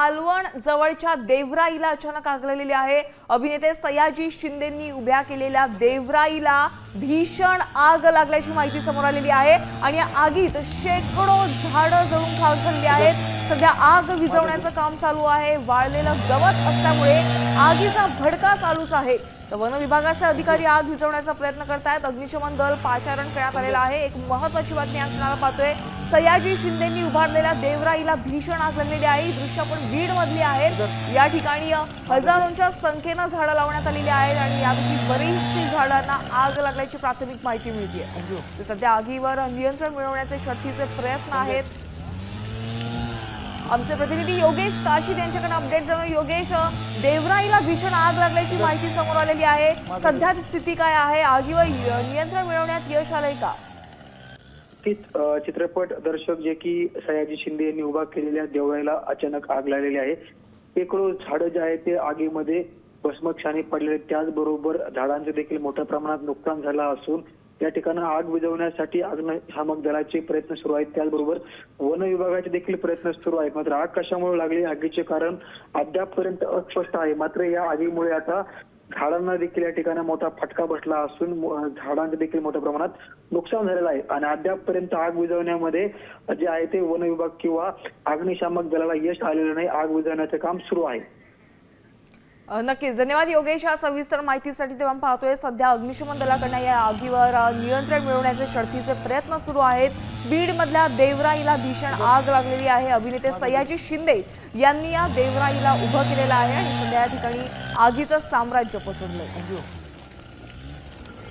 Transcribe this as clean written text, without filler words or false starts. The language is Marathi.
मालवण जवळच्या देवराईला अचानक आग लागलेली आहे। अभिनेते सयाजी शिंदेंनी उभ्या केलेल्या देवराईला भीषण आग लागल्याची माहिती समोर आलेली आहे आणि या आगीत शेकडो झाडं जळून खाक झालेली आहेत। सध्या आग विझवण्याचं काम चालू आहे। वाळलेलं गवत असल्यामुळे आगीचा भडका चालूच आहे। तर वन विभागाचे अधिकारी आग विझवण्याचा प्रयत्न करतायत। अग्निशमन दल पाचारण करण्यात आलेला आहे। एक महत्त्वाची बातमी या क्षणाला पाहतोय, सयाजी शिंदेंनी उभारलेल्या देवराईला भीषण आग लागलेली आहे। दृश्य आपण बीड मधली आहेत। या ठिकाणी हजारोंच्या संख्येनं झाडं लावण्यात आलेली आहेत आणि यापैकी बरीचशी झाडांना आग लागल्याची प्राथमिक माहिती मिळते। सध्या आगीवर नियंत्रण मिळवण्याचे शर्थीचे प्रयत्न आहेत। आमचे प्रतिनिधी योगेश काशीद यांच्याकडे अपडेट जाणून। योगेश, देवराईला भीषण आग लागल्याची माहिती समोर आलेली आहे। सध्या स्थिती काय आहे? आगीवर नियंत्रण मिळवण्यात यश आलंय का? चित्रपट दर्शक जे की सयाजी शिंदे यांनी उभा केलेल्या देवराईला अचानक आग लागलेली आहे। शेकडो झाडं जे आहेत ते आगीमध्ये भस्मक्षाने पडलेले, त्याचबरोबर झाडांचे देखील मोठ्या प्रमाणात नुकसान झालं असून या ठिकाणी आग विझवण्यासाठी अग्निशामक दलाचे प्रयत्न सुरू आहेत। त्याचबरोबर वन विभागाचे देखील प्रयत्न सुरू आहेत। मात्र आग कशामुळे लागली, आगीचे कारण अद्यापपर्यंत अस्पष्ट आहे। मात्र या आगीमुळे आता झाडांना देखील या ठिकाणी मोठा फटका बसला असून झाडांचे देखील मोठ्या प्रमाणात नुकसान झालेलं आहे आणि अद्यापपर्यंत आग विझवण्यामध्ये जे आहे ते वन विभाग किंवा अग्निशामक दलाला यश आलेलं नाही। आग विझवण्याचं काम सुरू आहे। नक्कीच, धन्यवाद योगेश या सविस्तर माहितीसाठी। तेव्हा पाहतोय सध्या अग्निशमन दलाकडून या आगीवर नियंत्रण मिळवण्याचे शर्थीचे प्रयत्न सुरू आहेत। बीड मधल्या देवराईला भीषण आग लागलेली आहे। अभिनेते सयाजी शिंदे यांनी या देवराईला उभं केलेलं आहे आणि सध्या या ठिकाणी आगीचं साम्राज्य पसरलंय।